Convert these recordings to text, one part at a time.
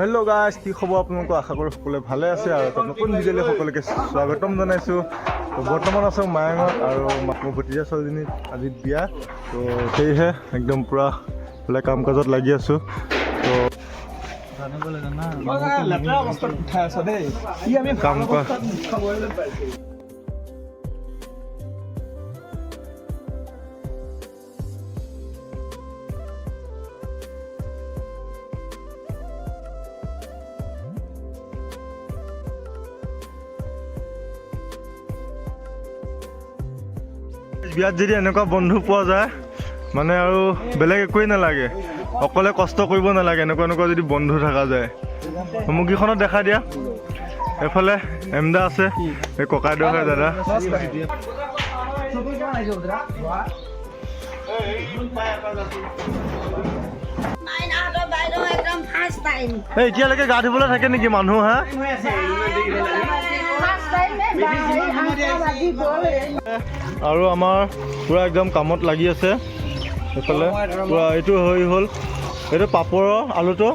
Hello' guys, কি খবৰ আপোনালোকক? আশা কৰোঁ সকলোৱে ভালে আছে আৰু এটা নতুন ভিডিঅ'লৈ সকলোকে স্বাগতম জনাইছোঁ। তো বৰ্তমান আছোঁ মায়ঙত আৰু মোৰ ভতিজা ছোৱালীজনী আজি বিয়া, তো সেয়েহে একদম পূৰা বোলে কাম কাজত লাগি আছোঁ। তো কাম কৰা বিয়াত যদি এনেকুৱা বন্ধু পোৱা যায় মানে আৰু বেলেগ একোৱেই নালাগে, অকলে কষ্ট কৰিব নালাগে। এনেকুৱা যদি বন্ধু থকা যায়। মুখীখনত দেখা দিয়া, এফালে এমদা আছে, এই ককাইদেউ হয় দাদা। এতিয়ালৈকে গা ধুবলৈ থাকে নেকি মানুহ? হা, আৰু আমাৰ পুৰা একদম কামত লাগি আছে। এইফালে পুৰা এইটো হৈ হ'ল, এইটো পাপৰৰ আলুটো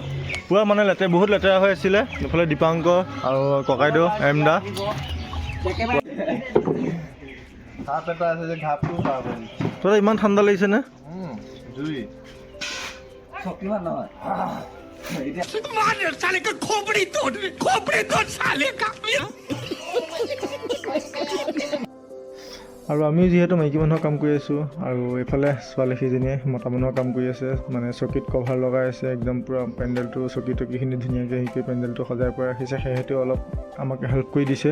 পুৰা মানে বহুত লেতেৰা হৈ আছিলে। এইফালে দীপাংকৰ আৰু ককাইদেউ এমদা। তই ইমান ঠাণ্ডা লাগিছে নে? আৰু আমি যিহেতু মাইকী মানুহৰ কাম কৰি আছোঁ আৰু এইফালে ছোৱালী সেইজনীয়ে মতা মানুহৰ কাম কৰি আছে, মানে চকীত কভাৰ লগাই আছে। একদম পূৰা পেণ্ডেলটো চকী টকীখিনি ধুনীয়াকৈ শিকি পেণ্ডেলটো সজাই পৰাই ৰাখিছে। সিহঁতেও অলপ আমাক হেল্প কৰি দিছে।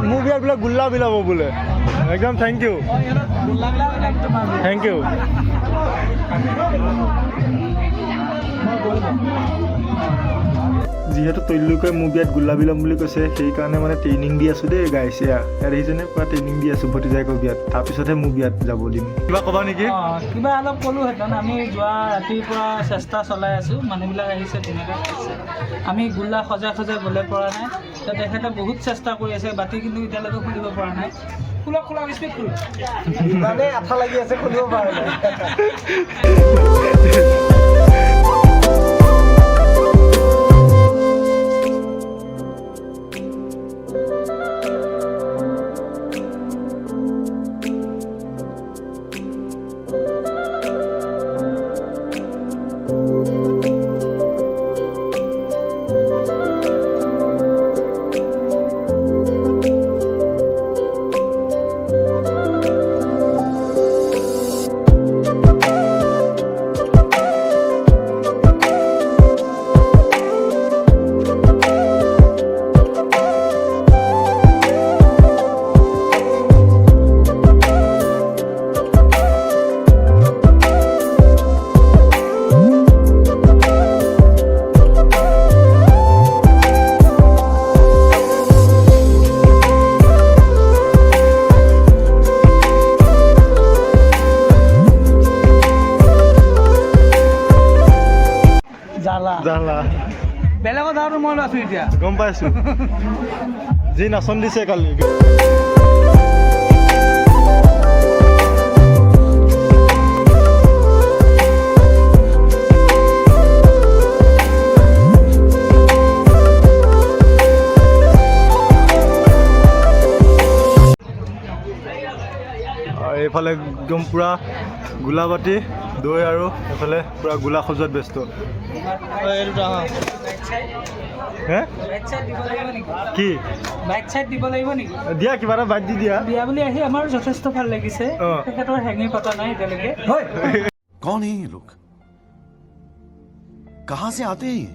মোৰ বিয়াত বোলে গোল্লা বিলাব বোলে। একদম থেংক ইউ। যিহেতু তৈলুকে মোৰ বিয়াত গোল্লা বিলাম বুলি কৈছে, সেইকাৰণে মানে ট্ৰেইনিং দি আছোঁ দেই গাইছ। ইয়াত দেখিছেনে, পুৰা ট্ৰেইনিং দি আছোঁ ভতিজাকৰ বিয়াত। তাৰপিছতহে মোৰ বিয়াত যাব দিম। কিবা ক'বা নেকি? কিবা অলপ ক'লোহেঁতেন। আমি যোৱা ৰাতিৰ পৰা চেষ্টা চলাই আছোঁ, মানুহবিলাক আহিছে ধুনীয়াকৈ খাইছে। আমি গোল্লা সজাই গ'লে পৰা নাই। তেখেতে বহুত চেষ্টা কৰি আছে, বাতি কিন্তু এতিয়ালৈকে খুলিব পৰা নাই। খোলা স্পীড খোল, ইমানেই আঠা লাগি আছে, খুলিব পৰা নাই। জালা বেলেগত আৰু মই আছোঁ এতিয়া, গম পাইছোঁ। যি নাচন দিছে কালি। একদম পূৰা গোলাবাটি দৈ আৰু এফালে পূৰা গোলা সজোৱাত ব্যস্ত হে কি বাইক চাইড দিব লাগিব নেকি দিয়া কিবা এটা বাইক দি দিয়া দিয়া বুলি আহি আমাৰ যথেষ্ট ভাল লাগিছে তেখেতৰ হেঙি পতা নাই এতিয়ালৈকে कौन है ये लोग कहां से आते हैं ये?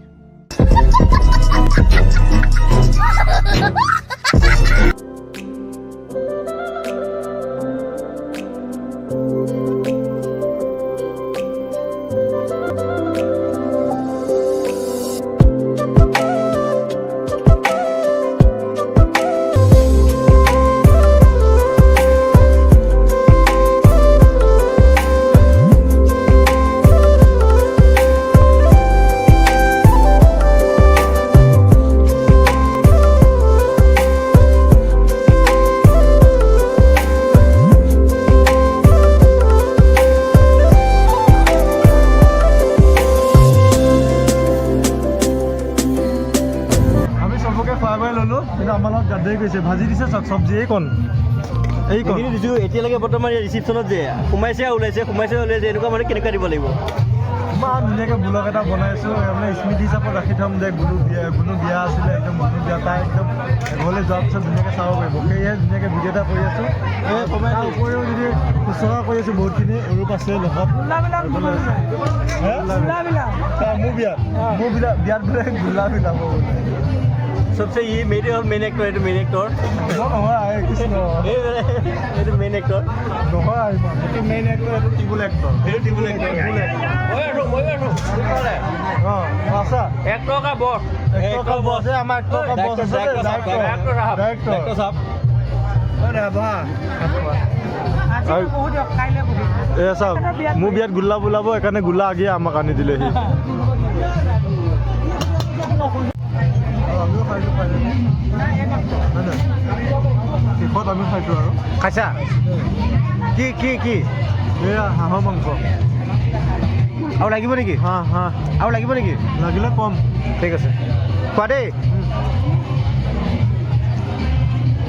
কিন্তু আমাৰ লগত গাদ্দাৰি কৰিছে ভাজি দিছে চাওক চব্জি এইকণ দিছোঁ এতিয়ালৈকে বৰ্তমান ৰিচিপশ্যনত যে সোমাইছে এনেকুৱা মানে কেনেকুৱা দিব লাগিব ইমান ধুনীয়াকৈ ব্লগ এটা বনাইছোঁ মানে স্মৃতি হিচাপত ৰাখি থ'ম যে গুণু বিয়া আছিলে একদম গুণু বিয়া তাই একদম ঘৰলৈ যোৱাৰ পিছত ধুনীয়াকৈ চাব পাৰিব সেয়েহে ধুনীয়াকৈ ভিডিঅ' এটা কৰি আছোঁ তাৰ উপৰিও যদি শুশ্ৰূষা কৰি আছোঁ বহুতখিনি অৰূপ আছে লগত মোৰ বিয়াত বোলে গোল্লা বিলাব सबसे ये मेन एक्टर है मेन एक्टर নহয় কৃষ্ণ এইটো মেইন এক্টৰ নহয় এইটো মেইন এক্টৰ এইটো টিবুল এক্টৰ এইটো টিবুল এক্টৰ আচ্ছা एक्टर का बॉस एक्टर बॉस है हमारा एक्टर का बॉस है डायरेक्टर साहब এ চাওক মোৰ বিয়াত গোল্লা বোলাব সেইকাৰণে গোল্লা আগিয়ে আমাক আনি দিলেহি শেষত আমি খাইছোঁ আৰু খাইছা কি এয়া হাঁহৰ মাংস আৰু লাগিব নেকি আৰু লাগিব নেকি লাগিলে কম ঠিক আছে খোৱা দেই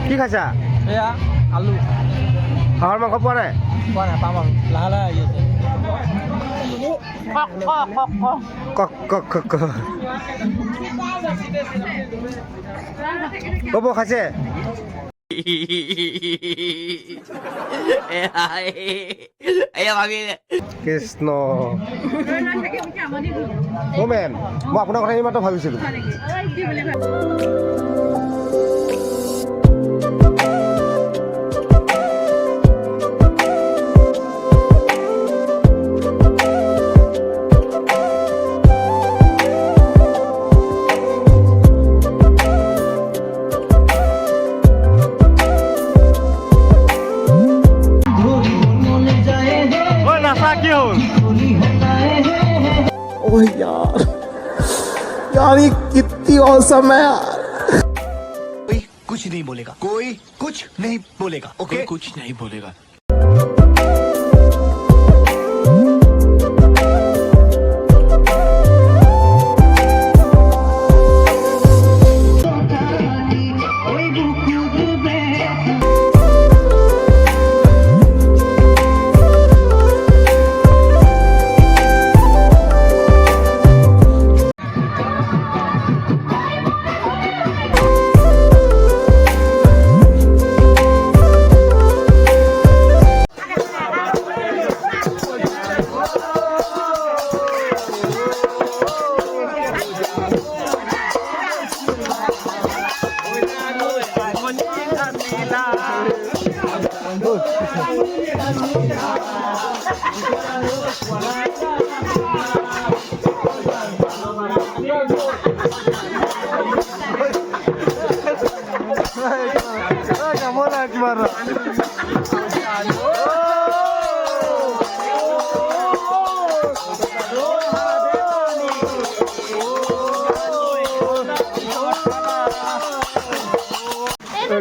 কি খাইছা এয়া আলু হাঁহৰ মাংস পোৱা নাই পাম আৰু লাহে লাহে আহি আছে ক'ব খাইছে কৃষ্ণ মেম মই আপোনাৰ কথা ইমাত্ৰ ভাবিছিলোঁ কি হ'ল ओह यार ये कितनी औसम है यार कोई कुछ नहीं बोलेगा कोई कुछ नहीं बोलेगा ओके कुछ नहीं बोलेगा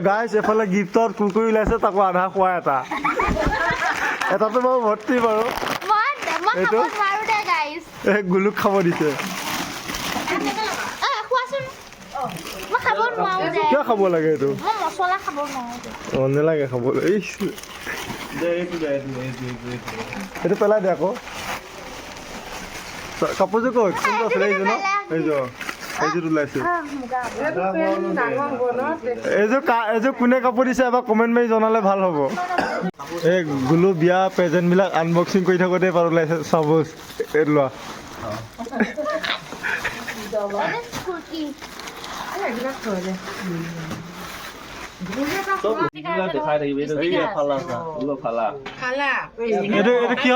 গাইছ এফালে গিফ্টত কুকুৰ ওলাইছে তাকো আধা খোৱা এটাতো বাৰু ভৰ্তি বাৰু এইটো গুলুক খাব দিছে কিয় খাব লাগে এইটো মছলা খাব নোৱাৰো নালাগে খাবলৈ সেইটো পেলাই দে আকৌ কাপোৰযোৰ ক'ত কোনটো আছিলে এইযোৰ ন এইযোৰ ওলাইছে এইযোৰ কোনে কাপোৰ দিছে এবাৰ কমেণ্ট মাৰি জনালে ভাল হ'ব এই গুলো বিয়া প্ৰেজেণ্টবিলাক আনবক্সিং কৰি থাকোঁতে এবাৰ ওলাইছে চাব এইটো লোৱা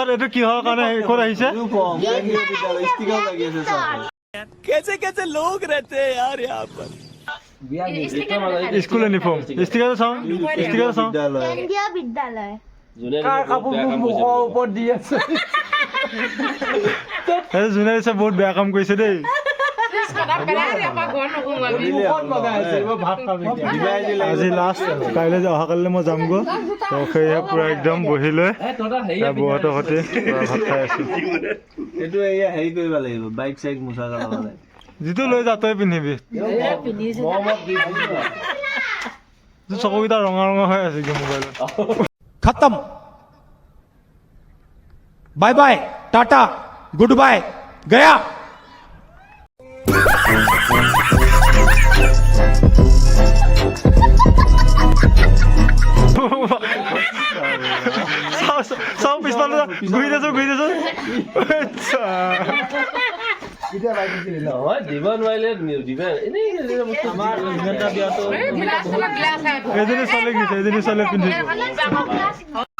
এইটো কিহৰ কাৰণে ক'ত আহিছে कैसे कैसे लोग रहते हैं यार यहाँ पर স্কুল ইউনিফৰ্ম ষ্টিকাৰটো চাওঁ কেন্দ্ৰীয় বিদ্যালয় সেইটো যোনে দিছে বহুত বেয়া কাম কৰিছে দেই আজি লাষ্ট কাইলৈ অহাকালিলৈ মই যামগৈ তো সেয়ে পূৰা একদম বহি লৈ বৌহঁতৰ সৈতে ভাত খাই আছোঁ এইটো এয়া হেৰি কৰিব লাগিব বাইক চাইক মোচা কাৰণে যিটো লৈ যা তই পিন্ধিবি চকুকেইটা ৰঙা ৰঙা হৈ আছে কি মোবাইলত खत्म bye bye tata goodbye गया চাওঁ পিছফালে ঘূৰি দেছো দিব নোৱাৰিলে আমাৰ এজনী ছোৱালীক দিছে এজনী ছোৱালীয়ে পিন্ধিব